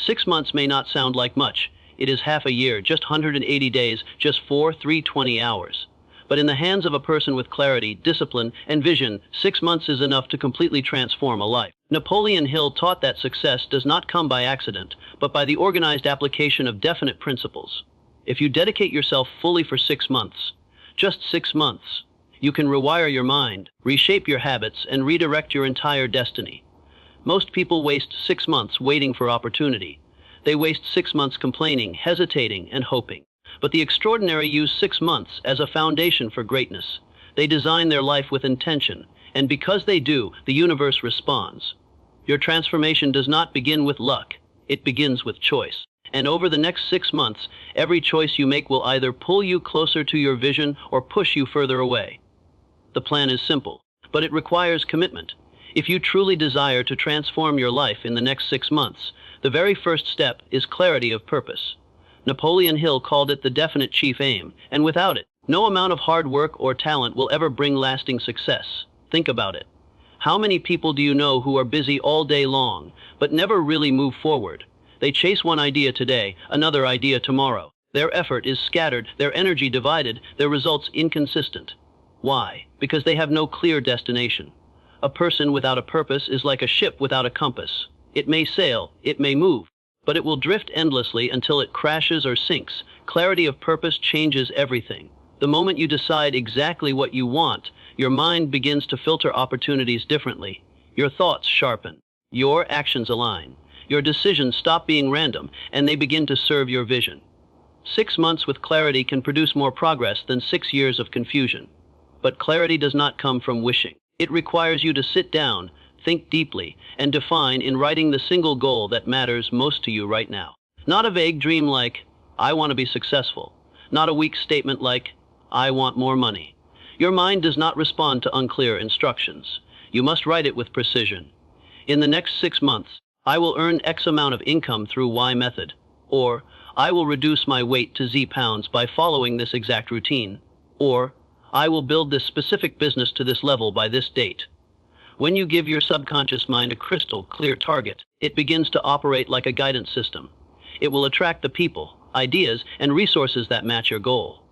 6 months may not sound like much. It is half a year, just 180 days, just 320 hours. But in the hands of a person with clarity, discipline, and vision, 6 months is enough to completely transform a life. Napoleon Hill taught that success does not come by accident, but by the organized application of definite principles. If you dedicate yourself fully for 6 months, just 6 months, you can rewire your mind, reshape your habits, and redirect your entire destiny. Most people waste 6 months waiting for opportunity. They waste 6 months complaining, hesitating, and hoping. But the extraordinary use 6 months as a foundation for greatness. They design their life with intention, and because they do, the universe responds. Your transformation does not begin with luck. It begins with choice. And over the next 6 months, every choice you make will either pull you closer to your vision or push you further away. The plan is simple, but it requires commitment. If you truly desire to transform your life in the next 6 months, the very first step is clarity of purpose. Napoleon Hill called it the definite chief aim, and without it, no amount of hard work or talent will ever bring lasting success. Think about it. How many people do you know who are busy all day long, but never really move forward? They chase one idea today, another idea tomorrow. Their effort is scattered, their energy divided, their results inconsistent. Why? Because they have no clear destination. A person without a purpose is like a ship without a compass. It may sail, it may move, but it will drift endlessly until it crashes or sinks. Clarity of purpose changes everything. The moment you decide exactly what you want, your mind begins to filter opportunities differently. Your thoughts sharpen. Your actions align. Your decisions stop being random, and they begin to serve your vision. 6 months with clarity can produce more progress than 6 years of confusion. But clarity does not come from wishing. It requires you to sit down, think deeply, and define in writing the single goal that matters most to you right now. Not a vague dream like, I want to be successful. Not a weak statement like, I want more money. Your mind does not respond to unclear instructions. You must write it with precision. In the next 6 months, I will earn X amount of income through Y method. Or, I will reduce my weight to Z pounds by following this exact routine. Or, I will build this specific business to this level by this date. When you give your subconscious mind a crystal clear target, it begins to operate like a guidance system. It will attract the people, ideas, and resources that match your goal.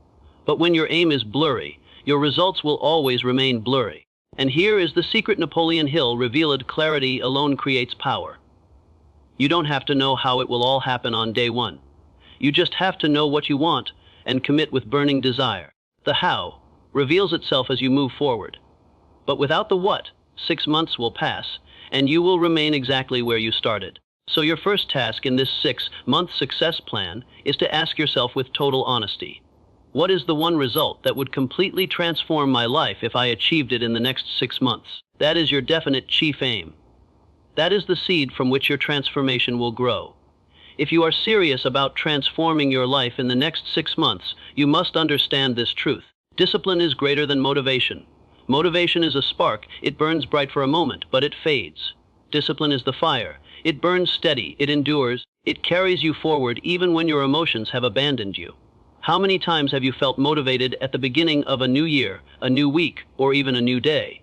But when your aim is blurry, your results will always remain blurry. And here is the secret Napoleon Hill revealed: clarity alone creates power. You don't have to know how it will all happen on day one. You just have to know what you want and commit with burning desire. The how reveals itself as you move forward. But without the what, 6 months will pass, and you will remain exactly where you started. So your first task in this 6-month success plan is to ask yourself with total honesty, what is the one result that would completely transform my life if I achieved it in the next 6 months? That is your definite chief aim. That is the seed from which your transformation will grow. If you are serious about transforming your life in the next 6 months, you must understand this truth. Discipline is greater than motivation. Motivation is a spark. It burns bright for a moment, but it fades. Discipline is the fire. It burns steady. It endures. It carries you forward even when your emotions have abandoned you. How many times have you felt motivated at the beginning of a new year, a new week, or even a new day?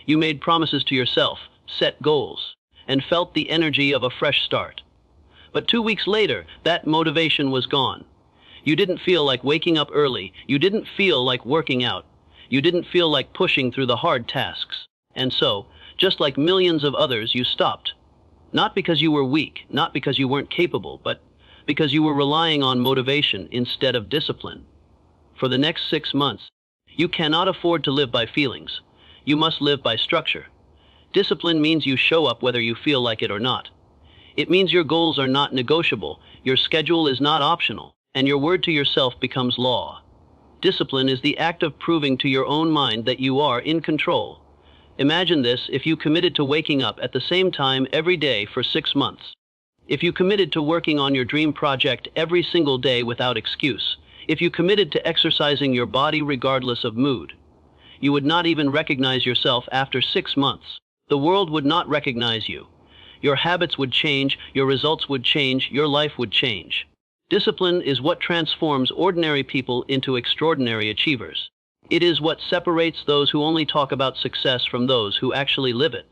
You made promises to yourself, set goals, and felt the energy of a fresh start. But 2 weeks later, that motivation was gone. You didn't feel like waking up early. You didn't feel like working out. You didn't feel like pushing through the hard tasks. And so, just like millions of others, you stopped. Not because you were weak, not because you weren't capable, but because you were relying on motivation instead of discipline. For the next 6 months, you cannot afford to live by feelings. You must live by structure. Discipline means you show up whether you feel like it or not. It means your goals are not negotiable, your schedule is not optional, and your word to yourself becomes law. Discipline is the act of proving to your own mind that you are in control. Imagine this: if you committed to waking up at the same time every day for 6 months. If you committed to working on your dream project every single day without excuse. If you committed to exercising your body regardless of mood. You would not even recognize yourself after 6 months. The world would not recognize you. Your habits would change, your results would change, your life would change. Discipline is what transforms ordinary people into extraordinary achievers. It is what separates those who only talk about success from those who actually live it.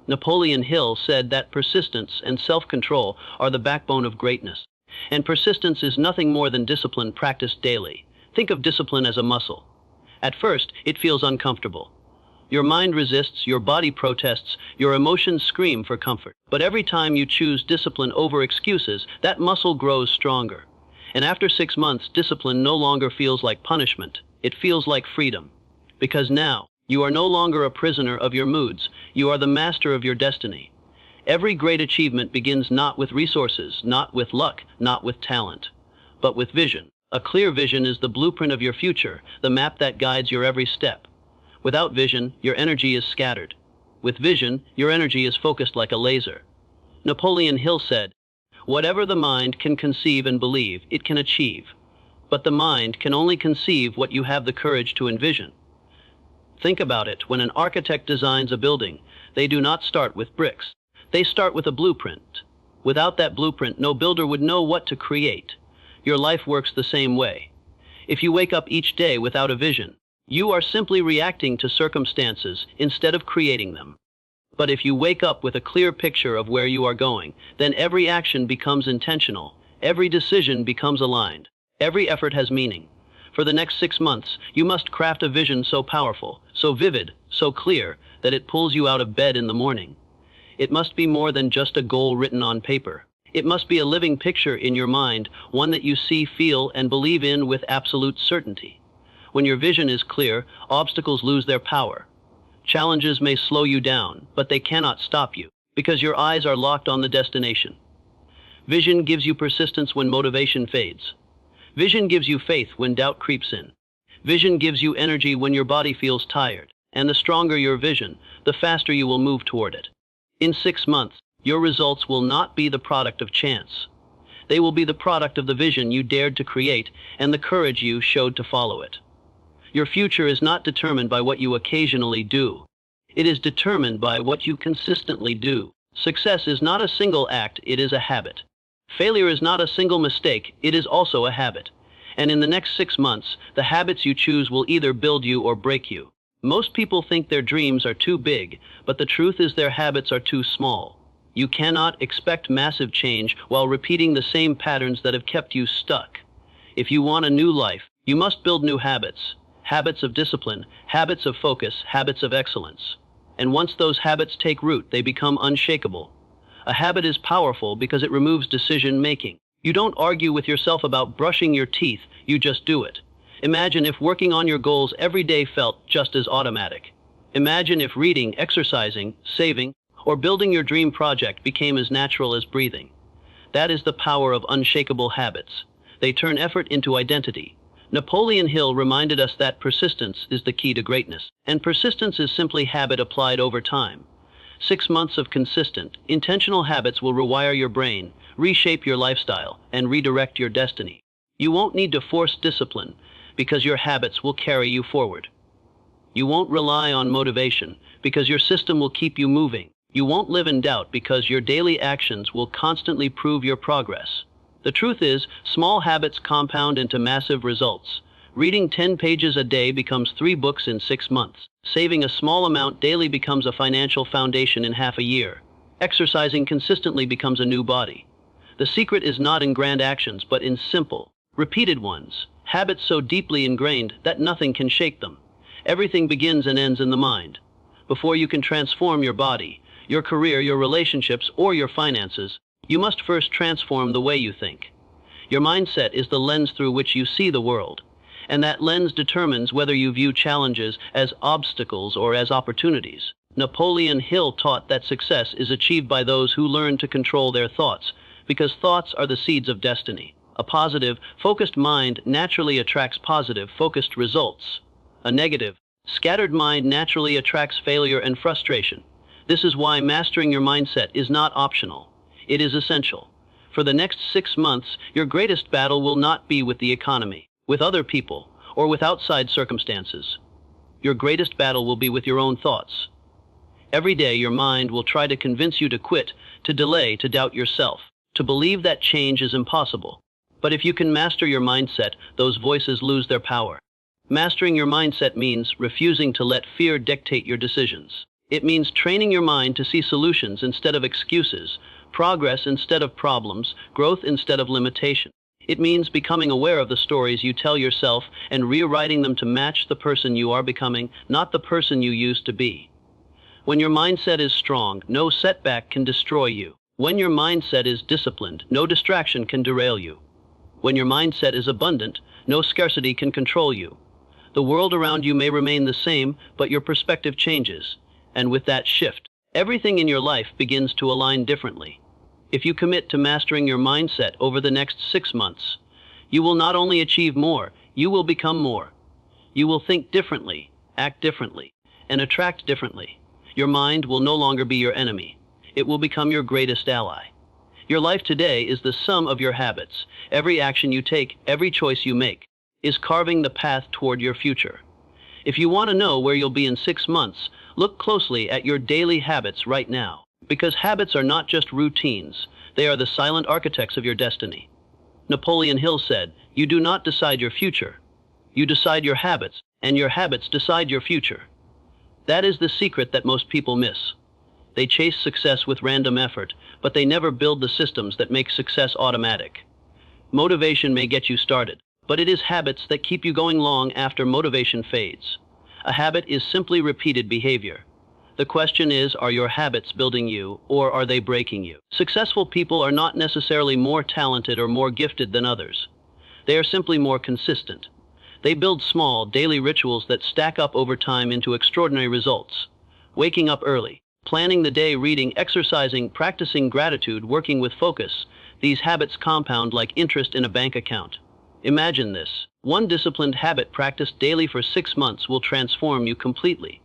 Napoleon Hill said that persistence and self-control are the backbone of greatness. And persistence is nothing more than discipline practiced daily. Think of discipline as a muscle. At first, it feels uncomfortable. Your mind resists, your body protests, your emotions scream for comfort. But every time you choose discipline over excuses, that muscle grows stronger. And after 6 months, discipline no longer feels like punishment. It feels like freedom. Because now, you are no longer a prisoner of your moods. You are the master of your destiny. Every great achievement begins not with resources, not with luck, not with talent, but with vision. A clear vision is the blueprint of your future, the map that guides your every step. Without vision, your energy is scattered. With vision, your energy is focused like a laser. Napoleon Hill said, "Whatever the mind can conceive and believe, it can achieve. But the mind can only conceive what you have the courage to envision." Think about it. When an architect designs a building, they do not start with bricks. They start with a blueprint. Without that blueprint, no builder would know what to create. Your life works the same way. If you wake up each day without a vision, you are simply reacting to circumstances instead of creating them. But if you wake up with a clear picture of where you are going, then every action becomes intentional. Every decision becomes aligned. Every effort has meaning. For the next 6 months, you must craft a vision so powerful, so vivid, so clear, that it pulls you out of bed in the morning. It must be more than just a goal written on paper. It must be a living picture in your mind, one that you see, feel, and believe in with absolute certainty. When your vision is clear, obstacles lose their power. Challenges may slow you down, but they cannot stop you, because your eyes are locked on the destination. Vision gives you persistence when motivation fades. Vision gives you faith when doubt creeps in. Vision gives you energy when your body feels tired. And the stronger your vision, the faster you will move toward it. In 6 months, your results will not be the product of chance. They will be the product of the vision you dared to create and the courage you showed to follow it. Your future is not determined by what you occasionally do. It is determined by what you consistently do. Success is not a single act, it is a habit. Failure is not a single mistake, it is also a habit. And in the next 6 months, the habits you choose will either build you or break you. Most people think their dreams are too big, but the truth is their habits are too small. You cannot expect massive change while repeating the same patterns that have kept you stuck. If you want a new life, you must build new habits. Habits of discipline, habits of focus, habits of excellence. And once those habits take root, they become unshakable. A habit is powerful because it removes decision-making. You don't argue with yourself about brushing your teeth, you just do it. Imagine if working on your goals every day felt just as automatic. Imagine if reading, exercising, saving, or building your dream project became as natural as breathing. That is the power of unshakable habits. They turn effort into identity. Napoleon Hill reminded us that persistence is the key to greatness, and persistence is simply habit applied over time. 6 months of consistent, intentional habits will rewire your brain, reshape your lifestyle, and redirect your destiny. You won't need to force discipline, because your habits will carry you forward. You won't rely on motivation, because your system will keep you moving. You won't live in doubt, because your daily actions will constantly prove your progress. The truth is, small habits compound into massive results. Reading 10 pages a day becomes 3 books in 6 months. Saving a small amount daily becomes a financial foundation in half a year. Exercising consistently becomes a new body. The secret is not in grand actions, but in simple, repeated ones. Habits so deeply ingrained that nothing can shake them. Everything begins and ends in the mind. Before you can transform your body, your career, your relationships, or your finances, you must first transform the way you think. Your mindset is the lens through which you see the world, and that lens determines whether you view challenges as obstacles or as opportunities. Napoleon Hill taught that success is achieved by those who learn to control their thoughts, because thoughts are the seeds of destiny. A positive, focused mind naturally attracts positive, focused results. A negative, scattered mind naturally attracts failure and frustration. This is why mastering your mindset is not optional. It is essential. For the next 6 months, your greatest battle will not be with the economy, with other people, or with outside circumstances. Your greatest battle will be with your own thoughts. Every day, your mind will try to convince you to quit, to delay, to doubt yourself, to believe that change is impossible. But if you can master your mindset, those voices lose their power. Mastering your mindset means refusing to let fear dictate your decisions. It means training your mind to see solutions instead of excuses, progress instead of problems, growth instead of limitation. It means becoming aware of the stories you tell yourself and rewriting them to match the person you are becoming, not the person you used to be. When your mindset is strong, no setback can destroy you. When your mindset is disciplined, no distraction can derail you. When your mindset is abundant, no scarcity can control you. The world around you may remain the same, but your perspective changes. And with that shift, everything in your life begins to align differently. If you commit to mastering your mindset over the next 6 months, you will not only achieve more, you will become more. You will think differently, act differently, and attract differently. Your mind will no longer be your enemy. It will become your greatest ally. Your life today is the sum of your habits. Every action you take, every choice you make, is carving the path toward your future. If you want to know where you'll be in 6 months, look closely at your daily habits right now. Because habits are not just routines, they are the silent architects of your destiny. Napoleon Hill said, "You do not decide your future. You decide your habits, and your habits decide your future." That is the secret that most people miss. They chase success with random effort, but they never build the systems that make success automatic. Motivation may get you started, but it is habits that keep you going long after motivation fades. A habit is simply repeated behavior. The question is, are your habits building you, or are they breaking you? Successful people are not necessarily more talented or more gifted than others. They are simply more consistent. They build small, daily rituals that stack up over time into extraordinary results. Waking up early, planning the day, reading, exercising, practicing gratitude, working with focus. These habits compound like interest in a bank account. Imagine this. One disciplined habit practiced daily for 6 months will transform you completely.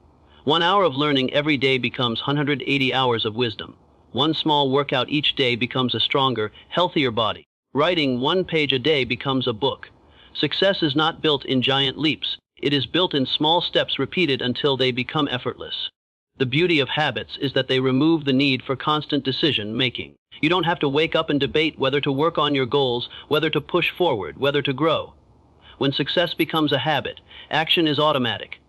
1 hour of learning every day becomes 180 hours of wisdom. One small workout each day becomes a stronger, healthier body. Writing 1 page a day becomes a book. Success is not built in giant leaps. It is built in small steps repeated until they become effortless. The beauty of habits is that they remove the need for constant decision-making. You don't have to wake up and debate whether to work on your goals, whether to push forward, whether to grow. When success becomes a habit, action is automatic.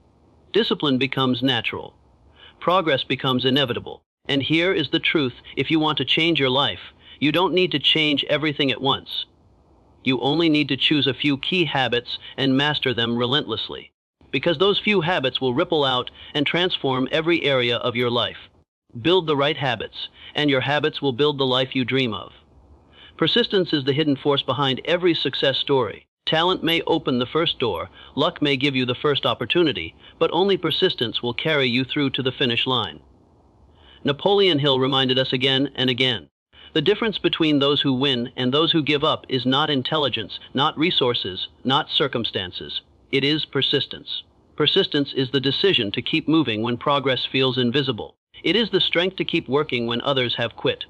Discipline becomes natural. Progress becomes inevitable. And here is the truth: if you want to change your life, you don't need to change everything at once. You only need to choose a few key habits and master them relentlessly. Because those few habits will ripple out and transform every area of your life. Build the right habits, and your habits will build the life you dream of. Persistence is the hidden force behind every success story. Talent may open the first door, luck may give you the first opportunity, but only persistence will carry you through to the finish line. Napoleon Hill reminded us again and again. The difference between those who win and those who give up is not intelligence, not resources, not circumstances. It is persistence. Persistence is the decision to keep moving when progress feels invisible. It is the strength to keep working when others have quit.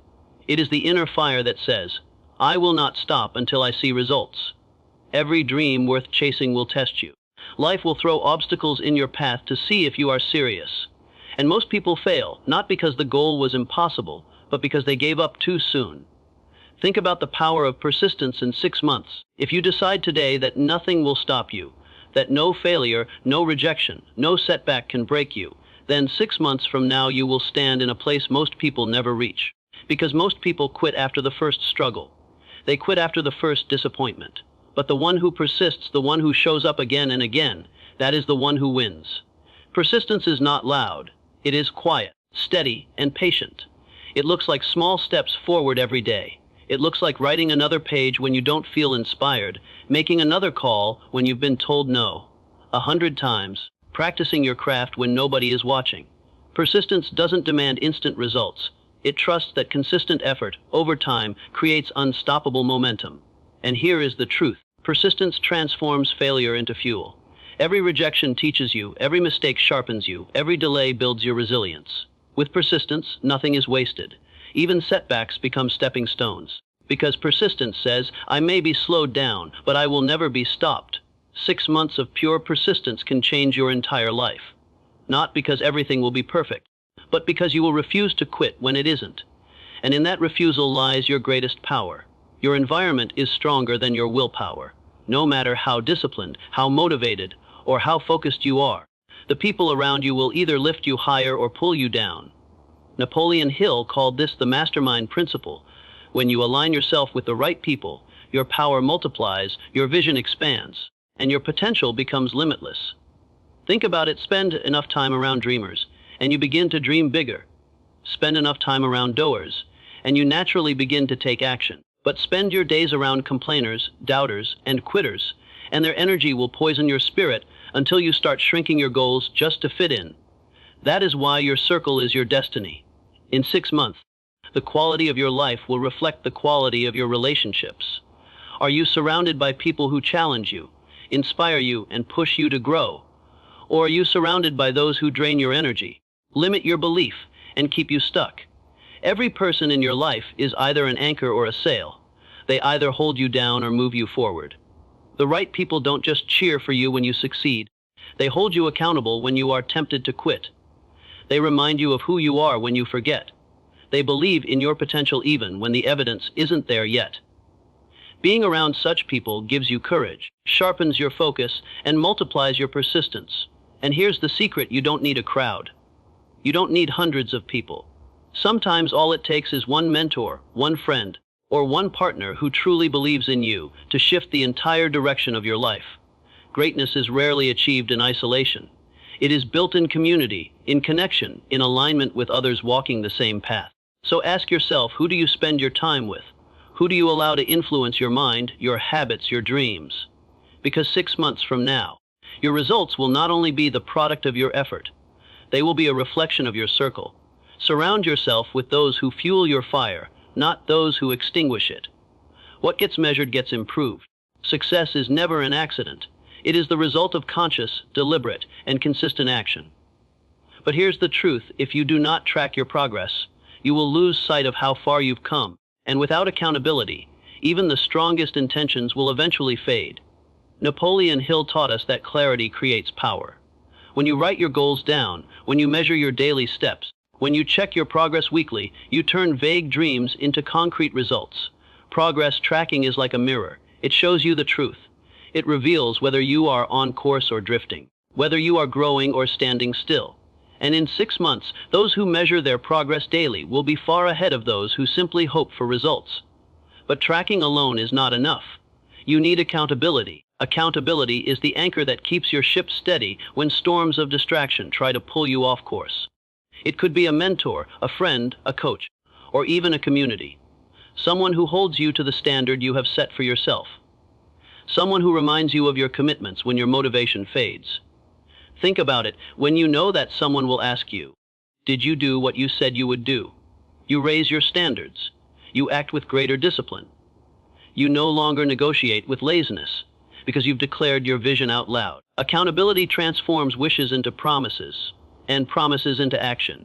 It is the inner fire that says, "I will not stop until I see results." Every dream worth chasing will test you. Life will throw obstacles in your path to see if you are serious. And most people fail, not because the goal was impossible, but because they gave up too soon. Think about the power of persistence in 6 months. If you decide today that nothing will stop you, that no failure, no rejection, no setback can break you, then 6 months from now you will stand in a place most people never reach. Because most people quit after the first struggle. They quit after the first disappointment. But the one who persists, the one who shows up again and again, that is the one who wins. Persistence is not loud. It is quiet, steady, and patient. It looks like small steps forward every day. It looks like writing another page when you don't feel inspired, making another call when you've been told no 100 times, practicing your craft when nobody is watching. Persistence doesn't demand instant results. It trusts that consistent effort, over time, creates unstoppable momentum. And here is the truth. Persistence transforms failure into fuel. Every rejection teaches you, every mistake sharpens you, every delay builds your resilience. With persistence, nothing is wasted. Even setbacks become stepping stones. Because persistence says, "I may be slowed down, but I will never be stopped." 6 months of pure persistence can change your entire life. Not because everything will be perfect, but because you will refuse to quit when it isn't. And in that refusal lies your greatest power. Your environment is stronger than your willpower. No matter how disciplined, how motivated, or how focused you are, The people around you will either lift you higher or pull you down. Napoleon Hill called this the mastermind principle. When you align yourself with the right people, your power multiplies, your vision expands, and your potential becomes limitless. Think about it. Spend enough time around dreamers, and you begin to dream bigger. Spend enough time around doers, and you naturally begin to take action. But spend your days around complainers, doubters, and quitters, and their energy will poison your spirit until you start shrinking your goals just to fit in. That is why your circle is your destiny. In 6 months, the quality of your life will reflect the quality of your relationships. Are you surrounded by people who challenge you, inspire you, and push you to grow? Or are you surrounded by those who drain your energy, limit your belief, and keep you stuck? Every person in your life is either an anchor or a sail. They either hold you down or move you forward. The right people don't just cheer for you when you succeed. They hold you accountable when you are tempted to quit. They remind you of who you are when you forget. They believe in your potential even when the evidence isn't there yet. Being around such people gives you courage, sharpens your focus, and multiplies your persistence. And here's the secret: you don't need a crowd. You don't need hundreds of people. Sometimes all it takes is one mentor, one friend, or one partner who truly believes in you to shift the entire direction of your life. Greatness is rarely achieved in isolation. It is built in community, in connection, in alignment with others walking the same path. So ask yourself, who do you spend your time with? Who do you allow to influence your mind, your habits, your dreams? Because 6 months from now, your results will not only be the product of your effort, they will be a reflection of your circle. Surround yourself with those who fuel your fire, not those who extinguish it. What gets measured gets improved. Success is never an accident. It is the result of conscious, deliberate, and consistent action. But here's the truth: if you do not track your progress, you will lose sight of how far you've come. And without accountability, even the strongest intentions will eventually fade. Napoleon Hill taught us that clarity creates power. When you write your goals down, when you measure your daily steps, when you check your progress weekly, you turn vague dreams into concrete results. Progress tracking is like a mirror. It shows you the truth. It reveals whether you are on course or drifting, whether you are growing or standing still. And in 6 months, those who measure their progress daily will be far ahead of those who simply hope for results. But tracking alone is not enough. You need accountability. Accountability is the anchor that keeps your ship steady when storms of distraction try to pull you off course. It could be a mentor, a friend, a coach, or even a community. Someone who holds you to the standard you have set for yourself. Someone who reminds you of your commitments when your motivation fades. Think about it. When you know that someone will ask you, did you do what you said you would do? You raise your standards. You act with greater discipline. You no longer negotiate with laziness because you've declared your vision out loud. Accountability transforms wishes into promises, and promises into action.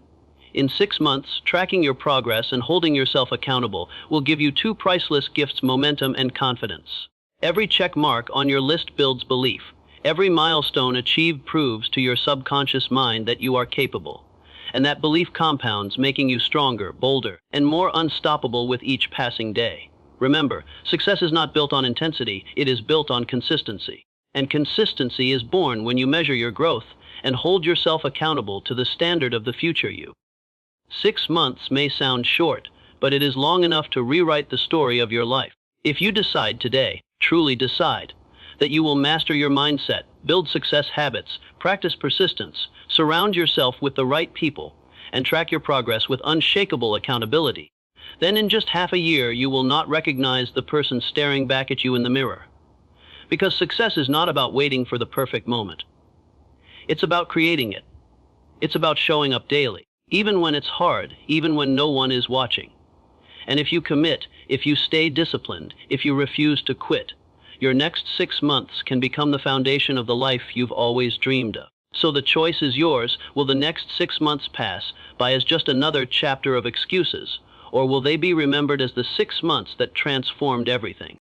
In 6 months, tracking your progress and holding yourself accountable will give you 2 priceless gifts: momentum and confidence. Every check mark on your list builds belief. Every milestone achieved proves to your subconscious mind that you are capable. And that belief compounds, making you stronger, bolder, and more unstoppable with each passing day. Remember, success is not built on intensity, it is built on consistency. And consistency is born when you measure your growth and hold yourself accountable to the standard of the future you. 6 months may sound short, but it is long enough to rewrite the story of your life. If you decide today, truly decide, that you will master your mindset, build success habits, practice persistence, surround yourself with the right people, and track your progress with unshakable accountability, then in just half a year you will not recognize the person staring back at you in the mirror. Because success is not about waiting for the perfect moment. It's about creating it. It's about showing up daily, even when it's hard, even when no one is watching. And if you commit, if you stay disciplined, if you refuse to quit, your next 6 months can become the foundation of the life you've always dreamed of. So the choice is yours. Will the next 6 months pass by as just another chapter of excuses, or will they be remembered as the 6 months that transformed everything?